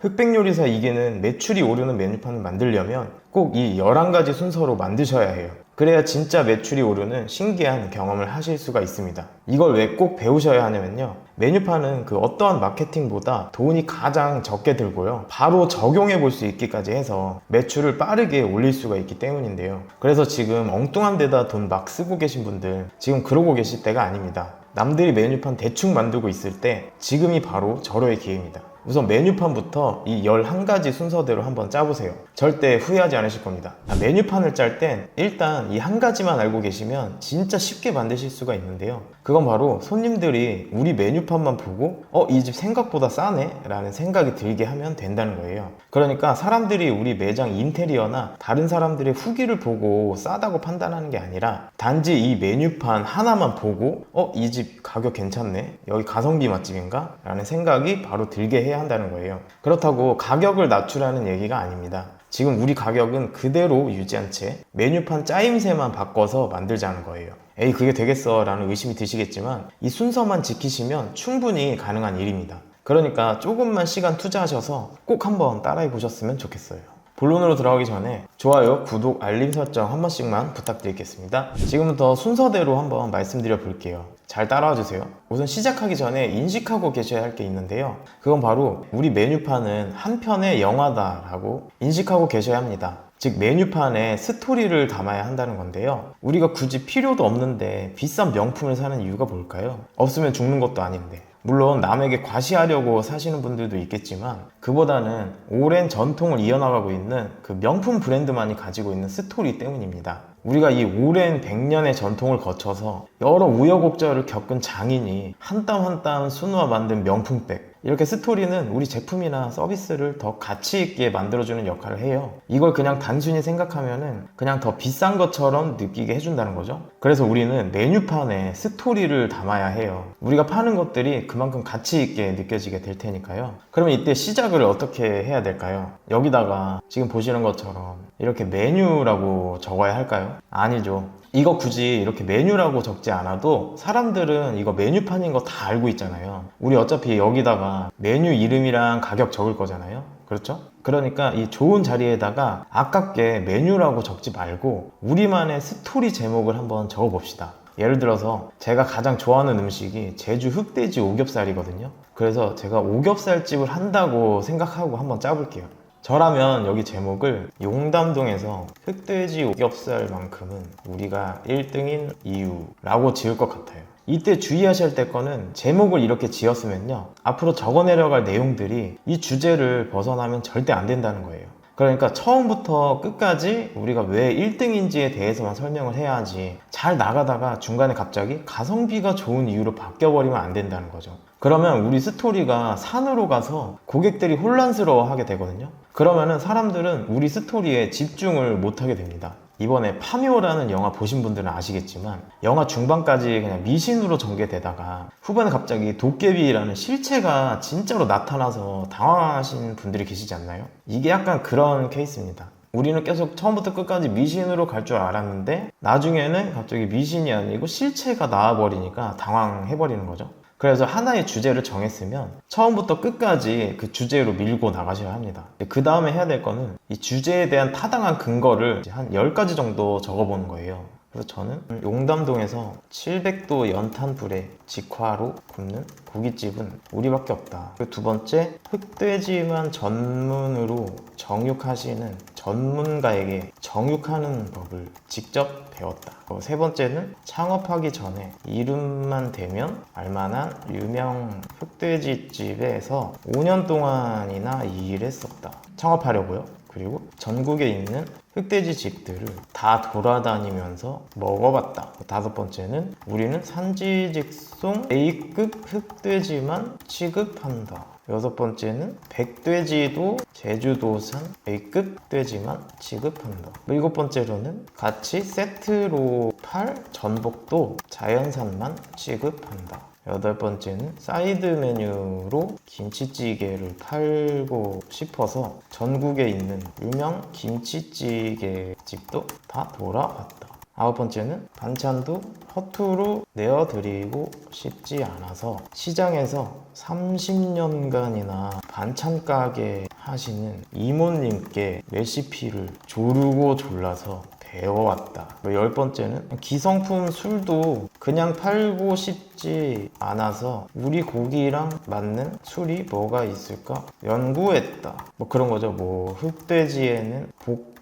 흑백요리사 2기는 매출이 오르는 메뉴판을 만들려면 꼭 이 11가지 순서로 만드셔야 해요. 그래야 진짜 매출이 오르는 신기한 경험을 하실 수가 있습니다. 이걸 왜 꼭 배우셔야 하냐면요, 메뉴판은 그 어떠한 마케팅보다 돈이 가장 적게 들고요, 바로 적용해 볼 수 있기까지 해서 매출을 빠르게 올릴 수가 있기 때문인데요. 그래서 지금 엉뚱한 데다 돈 막 쓰고 계신 분들, 지금 그러고 계실 때가 아닙니다. 남들이 메뉴판 대충 만들고 있을 때 지금이 바로 절호의 기회입니다. 우선 메뉴판부터 이 11가지 순서대로 한번 짜보세요. 절대 후회하지 않으실 겁니다. 메뉴판을 짤 땐 일단 이 한 가지만 알고 계시면 진짜 쉽게 만드실 수가 있는데요, 그건 바로 손님들이 우리 메뉴판만 보고 이 집 생각보다 싸네? 라는 생각이 들게 하면 된다는 거예요. 그러니까 사람들이 우리 매장 인테리어나 다른 사람들의 후기를 보고 싸다고 판단하는 게 아니라 단지 이 메뉴판 하나만 보고 이 집 가격 괜찮네? 여기 가성비 맛집인가? 라는 생각이 바로 들게 해야 한다는 거예요. 그렇다고 가격을 낮추라는 얘기가 아닙니다. 지금 우리 가격은 그대로 유지한 채 메뉴판 짜임새만 바꿔서 만들자는 거예요. 에이, 그게 되겠어? 라는 의심이 드시겠지만 이 순서만 지키시면 충분히 가능한 일입니다. 그러니까 조금만 시간 투자하셔서 꼭 한번 따라해 보셨으면 좋겠어요. 본론으로 들어가기 전에 좋아요, 구독, 알림 설정 한 번씩만 부탁드리겠습니다. 지금부터 순서대로 한번 말씀드려 볼게요. 잘 따라와 주세요. 우선 시작하기 전에 인식하고 계셔야 할 게 있는데요, 그건 바로 우리 메뉴판은 한 편의 영화다라고 인식하고 계셔야 합니다. 즉 메뉴판에 스토리를 담아야 한다는 건데요, 우리가 굳이 필요도 없는데 비싼 명품을 사는 이유가 뭘까요? 없으면 죽는 것도 아닌데. 물론 남에게 과시하려고 사시는 분들도 있겠지만 그보다는 오랜 전통을 이어나가고 있는 그 명품 브랜드만이 가지고 있는 스토리 때문입니다. 우리가 이 오랜 100년의 전통을 거쳐서 여러 우여곡절을 겪은 장인이 한 땀 한 땀 수놓아 만든 명품백, 이렇게 스토리는 우리 제품이나 서비스를 더 가치 있게 만들어주는 역할을 해요. 이걸 그냥 단순히 생각하면은 그냥 더 비싼 것처럼 느끼게 해준다는 거죠. 그래서 우리는 메뉴판에 스토리를 담아야 해요. 우리가 파는 것들이 그만큼 가치 있게 느껴지게 될 테니까요. 그러면 이때 시작을 어떻게 해야 될까요? 여기다가 지금 보시는 것처럼 이렇게 메뉴라고 적어야 할까요? 아니죠. 이거 굳이 이렇게 메뉴라고 적지 않아도 사람들은 이거 메뉴판인 거 다 알고 있잖아요. 우리 어차피 여기다가 메뉴 이름이랑 가격 적을 거잖아요. 그렇죠? 그러니까 이 좋은 자리에다가 아깝게 메뉴라고 적지 말고 우리만의 스토리 제목을 한번 적어 봅시다. 예를 들어서 제가 가장 좋아하는 음식이 제주 흑돼지 오겹살이거든요. 그래서 제가 오겹살집을 한다고 생각하고 한번 짜볼게요. 저라면 여기 제목을 용담동에서 흑돼지 오겹살만큼은 우리가 1등인 이유라고 지을 것 같아요. 이때 주의하셔야 될 거는 제목을 이렇게 지었으면요, 앞으로 적어 내려갈 내용들이 이 주제를 벗어나면 절대 안 된다는 거예요. 그러니까 처음부터 끝까지 우리가 왜 1등인지에 대해서만 설명을 해야 하지, 잘 나가다가 중간에 갑자기 가성비가 좋은 이유로 바뀌어버리면 안 된다는 거죠. 그러면 우리 스토리가 산으로 가서 고객들이 혼란스러워하게 되거든요. 그러면은 사람들은 우리 스토리에 집중을 못하게 됩니다. 이번에 파묘라는 영화 보신 분들은 아시겠지만 영화 중반까지 그냥 미신으로 전개되다가 후반에 갑자기 도깨비라는 실체가 진짜로 나타나서 당황하신 분들이 계시지 않나요? 이게 약간 그런 케이스입니다. 우리는 계속 처음부터 끝까지 미신으로 갈 줄 알았는데 나중에는 갑자기 미신이 아니고 실체가 나와버리니까 당황해버리는 거죠. 그래서 하나의 주제를 정했으면 처음부터 끝까지 그 주제로 밀고 나가셔야 합니다. 그 다음에 해야 될 거는 이 주제에 대한 타당한 근거를 한 10가지 정도 적어보는 거예요. 그래서 저는 용담동에서 700도 연탄불에 직화로 굽는 고깃집은 우리밖에 없다. 그 두 번째, 흑돼지만 전문으로 정육하시는 전문가에게 정육하는 법을 직접 배웠다. 세 번째는 창업하기 전에 이름만 대면 알만한 유명 흑돼지집에서 5년 동안이나 일했었다. 창업하려고요. 그리고 전국에 있는 흑돼지 집들을 다 돌아다니면서 먹어봤다. 다섯 번째는 우리는 산지직송 A급 흑돼지만 취급한다. 여섯 번째는 백돼지도 제주도산 A급 흑돼지만 취급한다. 일곱 번째로는 같이 세트로 팔 전복도 자연산만 취급한다. 여덟 번째는 사이드 메뉴로 김치찌개를 팔고 싶어서 전국에 있는 유명 김치찌개 집도 다 돌아봤다. 9번째는 반찬도 허투루 내어드리고 싶지 않아서 시장에서 30년간이나 반찬 가게 하시는 이모님께 레시피를 조르고 졸라서 배워왔다. 10번째는 기성품 술도 그냥 팔고 싶지 않아서 우리 고기랑 맞는 술이 뭐가 있을까 연구했다. 그런 거죠. 흑돼지에는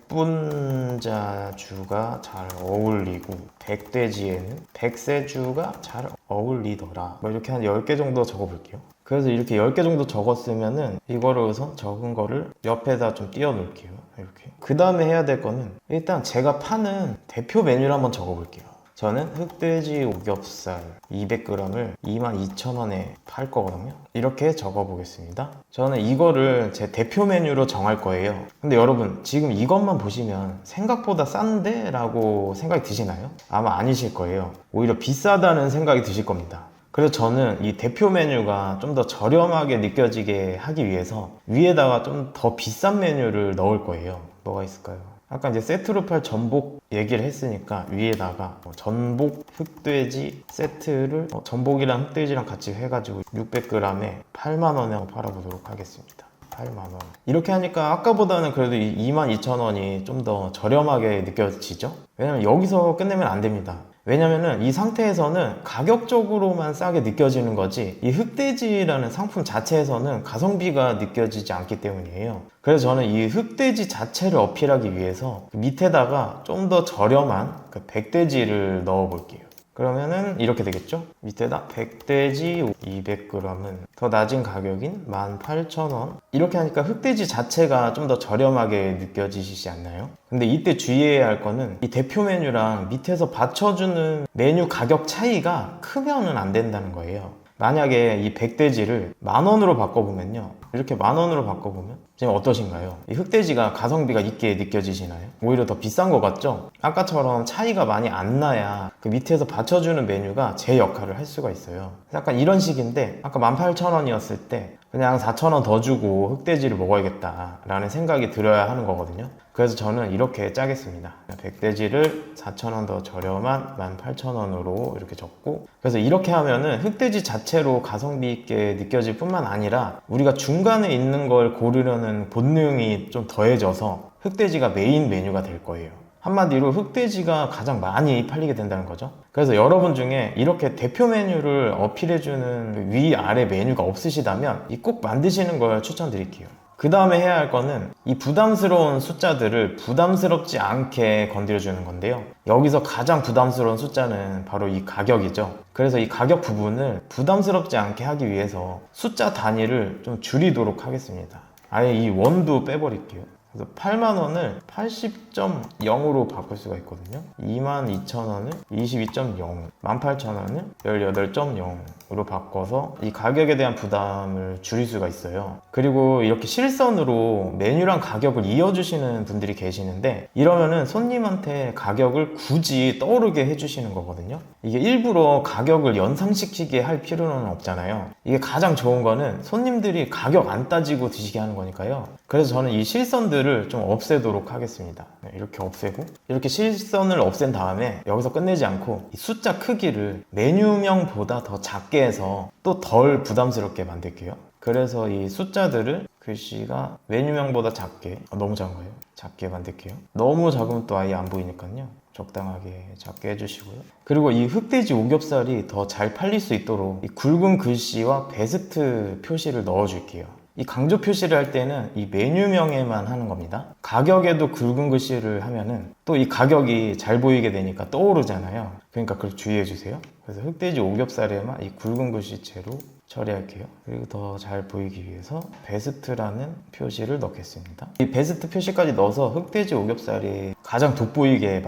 복분자주가 잘 어울리고 백돼지에는 백세주가 잘 어울리더라. 이렇게 한 10개 정도 적어볼게요. 그래서 이렇게 10개 정도 적었으면은 이거를 우선 적은 거를 옆에다 좀 띄워 놓을게요. 이렇게. 그 다음에 해야 될 거는 일단 제가 파는 대표 메뉴를 한번 적어볼게요. 저는 흑돼지 오겹살 200g을 22,000원에 팔 거거든요. 이렇게 적어보겠습니다. 저는 이거를 제 대표 메뉴로 정할 거예요. 근데 여러분 지금 이것만 보시면 생각보다 싼데? 라고 생각이 드시나요? 아마 아니실 거예요. 오히려 비싸다는 생각이 드실 겁니다. 그래서 저는 이 대표 메뉴가 좀 더 저렴하게 느껴지게 하기 위해서 위에다가 좀 더 비싼 메뉴를 넣을 거예요. 뭐가 있을까요? 아까 이제 세트로 팔 전복 얘기를 했으니까 위에다가 전복 흑돼지 세트를 전복이랑 흑돼지랑 같이 해가지고 600g에 8만원에 팔아보도록 하겠습니다. 8만원. 이렇게 하니까 아까보다는 그래도 22,000원이 좀 더 저렴하게 느껴지죠? 왜냐면 여기서 끝내면 안 됩니다. 왜냐면은 이 상태에서는 가격적으로만 싸게 느껴지는 거지 이 흑돼지라는 상품 자체에서는 가성비가 느껴지지 않기 때문이에요. 그래서 저는 이 흑돼지 자체를 어필하기 위해서 밑에다가 좀 더 저렴한 백돼지를 넣어 볼게요. 그러면은 이렇게 되겠죠? 밑에다 백돼지 200g은 더 낮은 가격인 18,000원. 이렇게 하니까 흑돼지 자체가 좀 더 저렴하게 느껴지시지 않나요? 근데 이때 주의해야 할 거는 이 대표 메뉴랑 밑에서 받쳐주는 메뉴 가격 차이가 크면은 안 된다는 거예요. 만약에 이 백돼지를 10,000원으로 바꿔보면요, 이렇게 10,000원으로 바꿔보면 지금 어떠신가요? 이 흑돼지가 가성비가 있게 느껴지시나요? 오히려 더 비싼 것 같죠? 아까처럼 차이가 많이 안 나야 그 밑에서 받쳐주는 메뉴가 제 역할을 할 수가 있어요. 약간 이런 식인데 아까 18,000원이었을 때 그냥 4,000원 더 주고 흑돼지를 먹어야겠다 라는 생각이 들어야 하는 거거든요. 그래서 저는 이렇게 짜겠습니다. 백돼지를 4,000원 더 저렴한 18,000원으로 이렇게 적고, 그래서 이렇게 하면은 흑돼지 자체로 가성비 있게 느껴질 뿐만 아니라 우리가 중간에 있는 걸 고르려는 본능이 좀 더해져서 흑돼지가 메인 메뉴가 될 거예요. 한마디로 흑돼지가 가장 많이 팔리게 된다는 거죠. 그래서 여러분 중에 이렇게 대표 메뉴를 어필해주는 위아래 메뉴가 없으시다면 꼭 만드시는 걸 추천드릴게요. 그 다음에 해야 할 거는 이 부담스러운 숫자들을 부담스럽지 않게 건드려주는 건데요. 여기서 가장 부담스러운 숫자는 바로 이 가격이죠. 그래서 이 가격 부분을 부담스럽지 않게 하기 위해서 숫자 단위를 좀 줄이도록 하겠습니다. 아예 이 원도 빼버릴게요. 그래서 8만원을 80.0으로 바꿀 수가 있거든요. 22,000원을 22.0, 18,000원을 18.0으로 바꿔서 이 가격에 대한 부담을 줄일 수가 있어요. 그리고 이렇게 실선으로 메뉴랑 가격을 이어주시는 분들이 계시는데, 이러면은 손님한테 가격을 굳이 떠오르게 해주시는 거거든요. 이게 일부러 가격을 연상시키게 할 필요는 없잖아요. 이게 가장 좋은 거는 손님들이 가격 안 따지고 드시게 하는 거니까요. 그래서 저는 이 실선들을 좀 없애도록 하겠습니다. 이렇게 없애고, 이렇게 실선을 없앤 다음에 여기서 끝내지 않고 이 숫자 크기를 메뉴명보다 더 작게 해서 또 덜 부담스럽게 만들게요. 그래서 이 숫자들을 글씨가 메뉴명보다 작게, 너무 작은 거예요. 작게 만들게요. 너무 작으면 또 아예 안 보이니까요. 적당하게 작게 해주시고요. 그리고 이 흑돼지 오겹살이 더 잘 팔릴 수 있도록 이 굵은 글씨와 베스트 표시를 넣어줄게요. 이 강조 표시를 할 때는 이 메뉴명에만 하는 겁니다. 가격에도 굵은 글씨를 하면은 또 이 가격이 잘 보이게 되니까 떠오르잖아요. 그러니까 그걸 주의해 주세요. 그래서 흑돼지 오겹살에만 이 굵은 글씨체로 처리할게요. 그리고 더 잘 보이기 위해서 베스트라는 표시를 넣겠습니다. 이 베스트 표시까지 넣어서 흑돼지 오겹살이 가장 돋보이게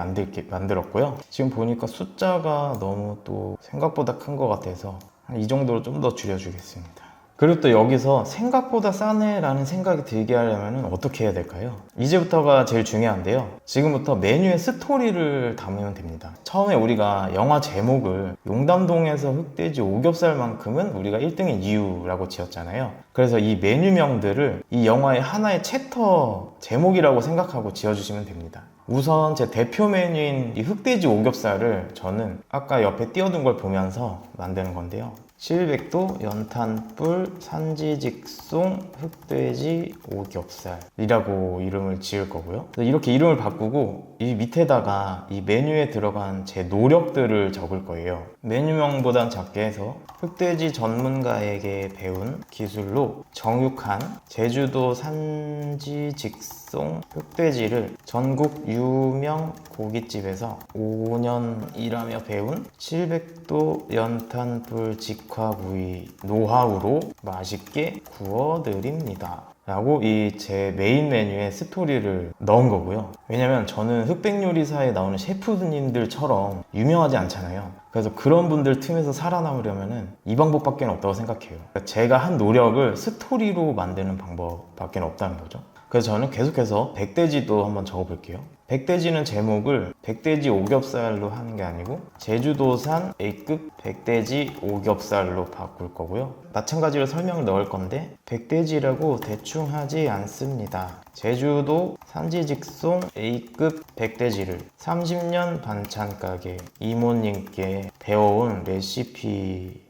만들었고요. 지금 보니까 숫자가 너무 또 생각보다 큰 것 같아서 이 정도로 좀 더 줄여주겠습니다. 그리고 또 여기서 생각보다 싸네 라는 생각이 들게 하려면 어떻게 해야 될까요? 이제부터가 제일 중요한데요. 지금부터 메뉴의 스토리를 담으면 됩니다. 처음에 우리가 영화 제목을 용담동에서 흑돼지 오겹살만큼은 우리가 1등인 이유라고 지었잖아요. 그래서 이 메뉴명들을 이 영화의 하나의 챕터 제목이라고 생각하고 지어주시면 됩니다. 우선 제 대표 메뉴인 이 흑돼지 오겹살을 저는 아까 옆에 띄워둔 걸 보면서 만드는 건데요. 칠백도 연탄불 산지직송 흑돼지 오겹살이라고 이름을 지을 거고요. 이렇게 이름을 바꾸고 이 밑에다가 이 메뉴에 들어간 제 노력들을 적을 거예요. 메뉴명보단 작게 해서 흑돼지 전문가에게 배운 기술로 정육한 제주도 산지직송 흑돼지를 전국 유명 고깃집에서 5년 일하며 배운 700도 연탄불 직화구이 노하우로 맛있게 구워드립니다. 라고 이 제 메인 메뉴에 스토리를 넣은 거고요. 왜냐면 저는 흑백 요리사에 나오는 셰프님들처럼 유명하지 않잖아요. 그래서 그런 분들 틈에서 살아남으려면 이 방법밖에 없다고 생각해요. 그러니까 제가 한 노력을 스토리로 만드는 방법밖에 없다는 거죠. 그래서 저는 계속해서 백돼지도 한번 적어볼게요. 백돼지는 제목을 백돼지 오겹살로 하는 게 아니고 제주도산 A급 백돼지 오겹살로 바꿀 거고요. 마찬가지로 설명을 넣을 건데 백돼지라고 대충 하지 않습니다. 제주도 산지직송 A급 백돼지를 30년 반찬 가게 이모님께 배워온 레시피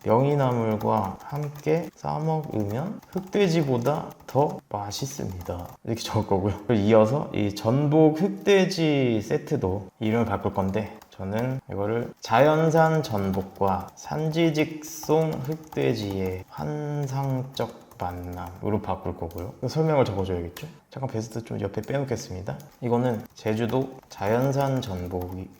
명이나물과 함께 싸먹으면 흑돼지보다 더 맛있습니다. 이렇게 적을 거고요. 이어서 이 전복 흑돼지 세트도 이름을 바꿀 건데 저는 이거를 자연산 전복과 산지직송 흑돼지의 환상적 만남으로 바꿀 거고요. 설명을 적어줘야겠죠? 잠깐 베스트 좀 옆에 빼놓겠습니다. 이거는 제주도 자연산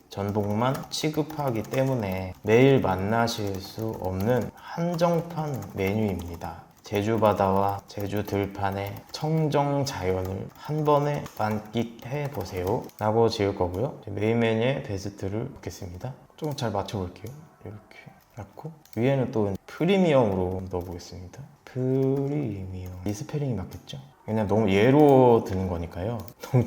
전복만 취급하기 때문에 매일 만나실 수 없는 한정판 메뉴입니다. 제주 바다와 제주 들판의 청정 자연을 한 번에 만끽해 보세요 라고 지을 거고요. 메인 메뉴에 베스트를 넣겠습니다. 조금 잘 맞춰볼게요. 이렇게 넣고 위에는 또 프리미엄으로 넣어보겠습니다. 프리미엄 이 스페링이 맞겠죠? 그냥 너무 예로 드는 거니까요. 너무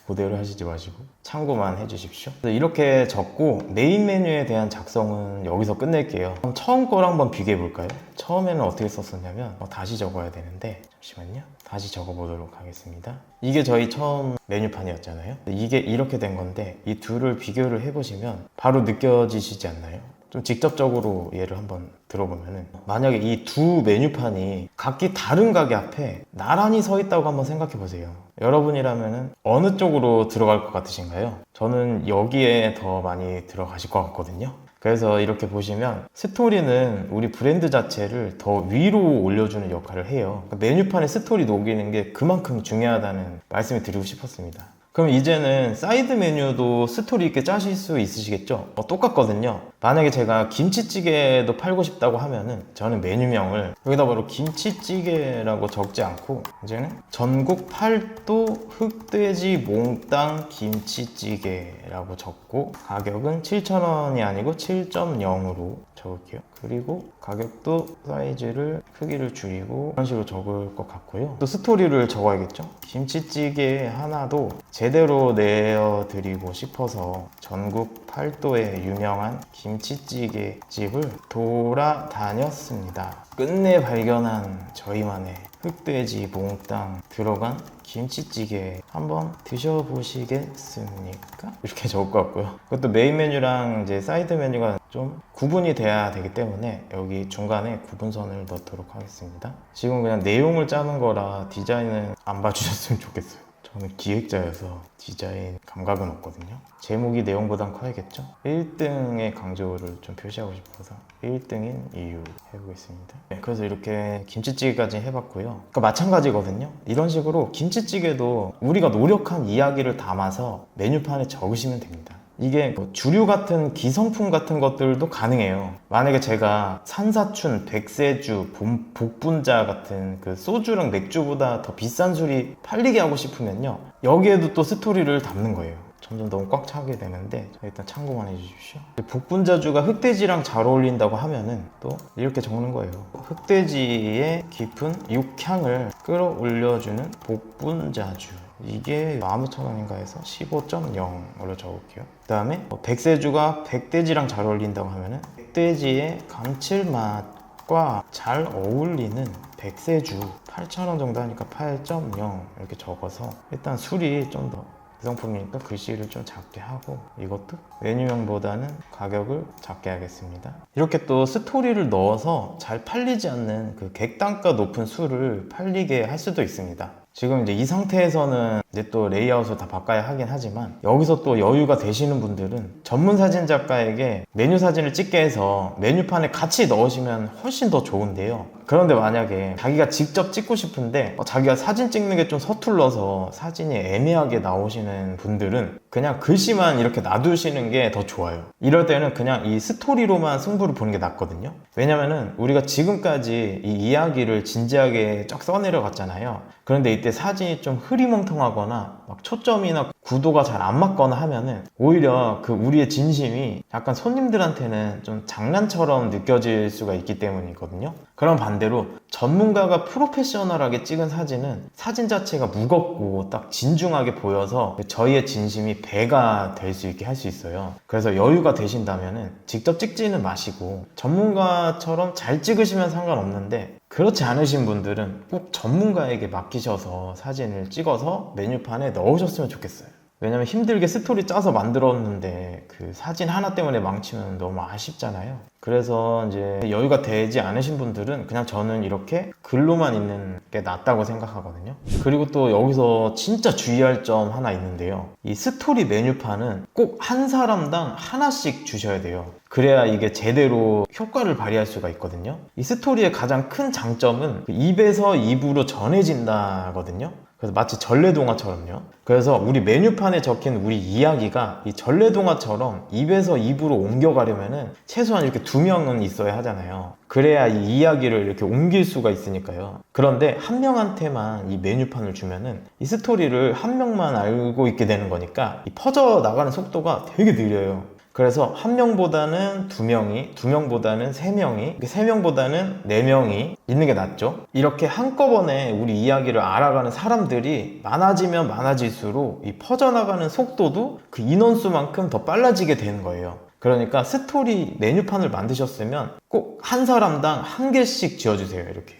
그대로 하시지 마시고 참고만 해주십시오. 이렇게 적고 메인 메뉴에 대한 작성은 여기서 끝낼게요. 그럼 처음 거랑 한번 비교해 볼까요? 처음에는 어떻게 썼었냐면 다시 적어야 되는데 잠시만요. 다시 적어보도록 하겠습니다. 이게 저희 처음 메뉴판이었잖아요. 이게 이렇게 된 건데 이 둘을 비교를 해보시면 바로 느껴지시지 않나요? 좀 직접적으로 예를 한번 들어보면은 만약에 이 두 메뉴판이 각기 다른 가게 앞에 나란히 서 있다고 한번 생각해 보세요. 여러분이라면은 어느 쪽으로 들어갈 것 같으신가요? 저는 여기에 더 많이 들어가실 것 같거든요. 그래서 이렇게 보시면 스토리는 우리 브랜드 자체를 더 위로 올려주는 역할을 해요. 메뉴판에 스토리 녹이는 게 그만큼 중요하다는 말씀을 드리고 싶었습니다. 그럼 이제는 사이드 메뉴도 스토리 있게 짜실 수 있으시겠죠? 똑같거든요. 만약에 제가 김치찌개도 팔고 싶다고 하면은 저는 메뉴명을 여기다 바로 김치찌개라고 적지 않고 이제는 전국 팔도 흑돼지 몽땅 김치찌개라고 적고 가격은 7,000원이 아니고 7.0으로 적을게요. 그리고 가격도 사이즈를 크기를 줄이고 이런 식으로 적을 것 같고요. 또 스토리를 적어야겠죠. 김치찌개 하나도 제대로 내어드리고 싶어서 전국 팔도의 유명한 김치찌개 집을 돌아다녔습니다. 끝내 발견한 저희만의 흑돼지 몽땅 들어간 김치찌개 한번 드셔보시겠습니까? 이렇게 적을 것 같고요. 그것도 메인 메뉴랑 이제 사이드 메뉴가 좀 구분이 돼야 되기 때문에 여기 중간에 구분선을 넣도록 하겠습니다. 지금 그냥 내용을 짜는 거라 디자인은 안 봐주셨으면 좋겠어요. 저는 기획자여서 디자인 감각은 없거든요. 제목이 내용보단 커야겠죠? 1등의 강조를 좀 표시하고 싶어서 1등인 이유 해보겠습니다. 네, 그래서 이렇게 김치찌개까지 해봤고요. 그러니까 마찬가지거든요. 이런 식으로 김치찌개도 우리가 노력한 이야기를 담아서 메뉴판에 적으시면 됩니다. 이게 주류 같은 기성품 같은 것들도 가능해요. 만약에 제가 산사춘, 백세주, 복분자 같은 그 소주랑 맥주보다 더 비싼 술이 팔리게 하고 싶으면요, 여기에도 또 스토리를 담는 거예요. 점점 너무 꽉 차게 되는데 일단 참고만 해주십시오. 복분자주가 흑돼지랑 잘 어울린다고 하면은 또 이렇게 적는 거예요. 흑돼지의 깊은 육향을 끌어올려주는 복분자주, 이게 15,000원인가 해서 15.0으로 적을게요. 그 다음에 백세주가 백돼지랑 잘 어울린다고 하면은 백돼지의 감칠맛과 잘 어울리는 백세주 8,000원 정도 하니까 8.0 이렇게 적어서 일단 술이 좀 더 구성품이니까 글씨를 좀 작게 하고, 이것도 메뉴명보다는 가격을 작게 하겠습니다. 이렇게 또 스토리를 넣어서 잘 팔리지 않는 그 객단가 높은 술을 팔리게 할 수도 있습니다. 지금 이제 이 상태에서는 이제 또 레이아웃을 다 바꿔야 하긴 하지만, 여기서 또 여유가 되시는 분들은 전문 사진 작가에게 메뉴 사진을 찍게 해서 메뉴판에 같이 넣으시면 훨씬 더 좋은데요. 그런데 만약에 자기가 직접 찍고 싶은데 자기가 사진 찍는 게 좀 서툴러서 사진이 애매하게 나오시는 분들은 그냥 글씨만 이렇게 놔두시는 게 더 좋아요. 이럴 때는 그냥 이 스토리로만 승부를 보는 게 낫거든요. 왜냐면은 우리가 지금까지 이 이야기를 진지하게 쫙 써내려갔잖아요. 그런데 이때 사진이 좀 흐리멍텅하거나 막 초점이나 구도가 잘 안 맞거나 하면은 오히려 그 우리의 진심이 약간 손님들한테는 좀 장난처럼 느껴질 수가 있기 때문이거든요. 그럼 반대로 전문가가 프로페셔널하게 찍은 사진은 사진 자체가 무겁고 딱 진중하게 보여서 저희의 진심이 배가 될 수 있게 할 수 있어요. 그래서 여유가 되신다면은 직접 찍지는 마시고 전문가처럼 잘 찍으시면 상관없는데, 그렇지 않으신 분들은 꼭 전문가에게 맡기셔서 사진을 찍어서 메뉴판에 넣으셨으면 좋겠어요. 왜냐면 힘들게 스토리 짜서 만들었는데 그 사진 하나 때문에 망치면 너무 아쉽잖아요. 그래서 이제 여유가 되지 않으신 분들은 그냥 저는 이렇게 글로만 있는 게 낫다고 생각하거든요. 그리고 또 여기서 진짜 주의할 점 하나 있는데요. 이 스토리 메뉴판은 꼭 한 사람당 하나씩 주셔야 돼요. 그래야 이게 제대로 효과를 발휘할 수가 있거든요. 이 스토리의 가장 큰 장점은 입에서 입으로 전해진다거든요. 그래서 마치 전래동화처럼요. 그래서 우리 메뉴판에 적힌 우리 이야기가 이 전래동화처럼 입에서 입으로 옮겨가려면은 최소한 이렇게 2명은 있어야 하잖아요. 그래야 이 이야기를 이렇게 옮길 수가 있으니까요. 그런데 한 명한테만 이 메뉴판을 주면은 이 스토리를 한 명만 알고 있게 되는 거니까 이 퍼져 나가는 속도가 되게 느려요. 그래서 한 명보다는 2명이, 2명보다는 3명이, 3명보다는 4명이 있는 게 낫죠. 이렇게 한꺼번에 우리 이야기를 알아가는 사람들이 많아지면 많아질수록 이 퍼져나가는 속도도 그 인원수만큼 더 빨라지게 되는 거예요. 그러니까 스토리 메뉴판을 만드셨으면 꼭 한 사람당 1개씩 지어주세요. 이렇게.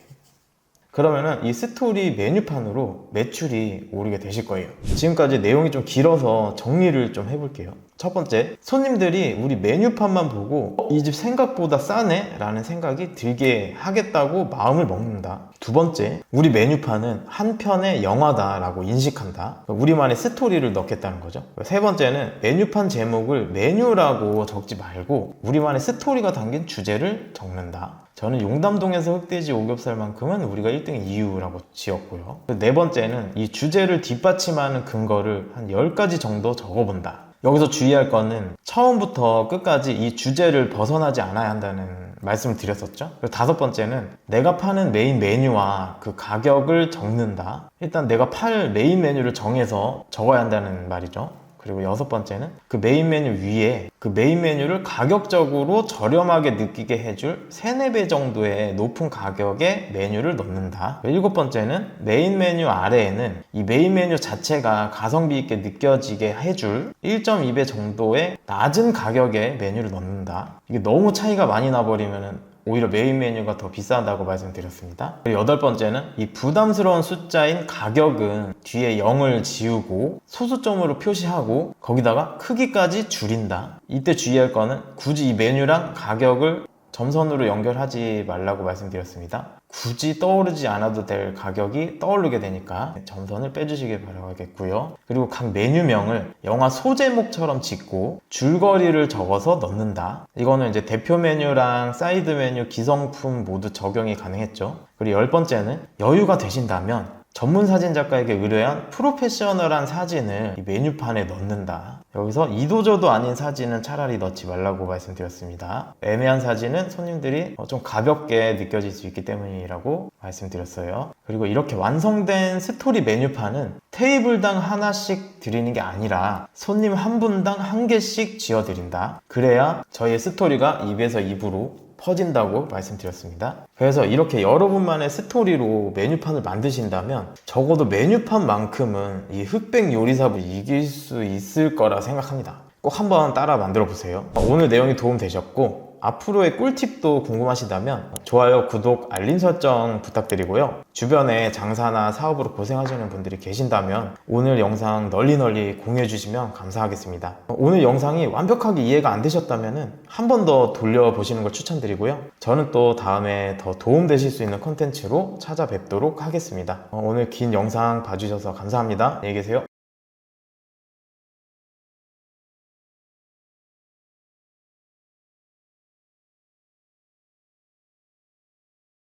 그러면은 이 스토리 메뉴판으로 매출이 오르게 되실 거예요. 지금까지 내용이 좀 길어서 정리를 좀 해볼게요. 첫 번째, 손님들이 우리 메뉴판만 보고 이 집 생각보다 싸네? 라는 생각이 들게 하겠다고 마음을 먹는다. 두 번째, 우리 메뉴판은 한 편의 영화다 라고 인식한다. 우리만의 스토리를 넣겠다는 거죠. 세 번째는 메뉴판 제목을 메뉴라고 적지 말고 우리만의 스토리가 담긴 주제를 적는다. 저는 용담동에서 흑돼지 오겹살만큼은 우리가 1등의 이유라고 지었고요. 네 번째는 이 주제를 뒷받침하는 근거를 한 10가지 정도 적어본다. 여기서 주의할 거는 처음부터 끝까지 이 주제를 벗어나지 않아야 한다는 말씀을 드렸었죠. 그리고 다섯 번째는 내가 파는 메인 메뉴와 그 가격을 적는다. 일단 내가 팔 메인 메뉴를 정해서 적어야 한다는 말이죠. 그리고 여섯 번째는 그 메인 메뉴 위에 그 메인 메뉴를 가격적으로 저렴하게 느끼게 해줄 3, 4배 정도의 높은 가격의 메뉴를 넣는다. 일곱 번째는 메인 메뉴 아래에는 이 메인 메뉴 자체가 가성비 있게 느껴지게 해줄 1.2배 정도의 낮은 가격의 메뉴를 넣는다. 이게 너무 차이가 많이 나버리면 오히려 메인 메뉴가 더 비싸다고 말씀드렸습니다. 그리고 여덟 번째는 이 부담스러운 숫자인 가격은 뒤에 0을 지우고 소수점으로 표시하고 거기다가 크기까지 줄인다. 이때 주의할 거는 굳이 이 메뉴랑 가격을 점선으로 연결하지 말라고 말씀드렸습니다. 굳이 떠오르지 않아도 될 가격이 떠오르게 되니까 점선을 빼주시길 바라겠고요. 그리고 각 메뉴명을 영화 소제목처럼 짓고 줄거리를 적어서 넣는다. 이거는 이제 대표 메뉴랑 사이드 메뉴, 기성품 모두 적용이 가능했죠. 그리고 열 번째는 여유가 되신다면 전문 사진 작가에게 의뢰한 프로페셔널한 사진을 이 메뉴판에 넣는다. 여기서 이도저도 아닌 사진은 차라리 넣지 말라고 말씀드렸습니다. 애매한 사진은 손님들이 좀 가볍게 느껴질 수 있기 때문이라고 말씀드렸어요. 그리고 이렇게 완성된 스토리 메뉴판은 테이블당 하나씩 드리는 게 아니라 손님 한 분당 1개씩 지어드린다. 그래야 저희의 스토리가 입에서 입으로 퍼진다고 말씀드렸습니다. 그래서 이렇게 여러분만의 스토리로 메뉴판을 만드신다면 적어도 메뉴판만큼은 이 흑백 요리사부 이길 수 있을 거라 생각합니다. 꼭 한번 따라 만들어 보세요. 오늘 내용이 도움 되셨고 앞으로의 꿀팁도 궁금하시다면 좋아요, 구독, 알림 설정 부탁드리고요. 주변에 장사나 사업으로 고생하시는 분들이 계신다면 오늘 영상 널리 공유해 주시면 감사하겠습니다. 오늘 영상이 완벽하게 이해가 안 되셨다면 한 번 더 돌려보시는 걸 추천드리고요. 저는 또 다음에 더 도움되실 수 있는 콘텐츠로 찾아뵙도록 하겠습니다. 오늘 긴 영상 봐주셔서 감사합니다. 안녕히 계세요.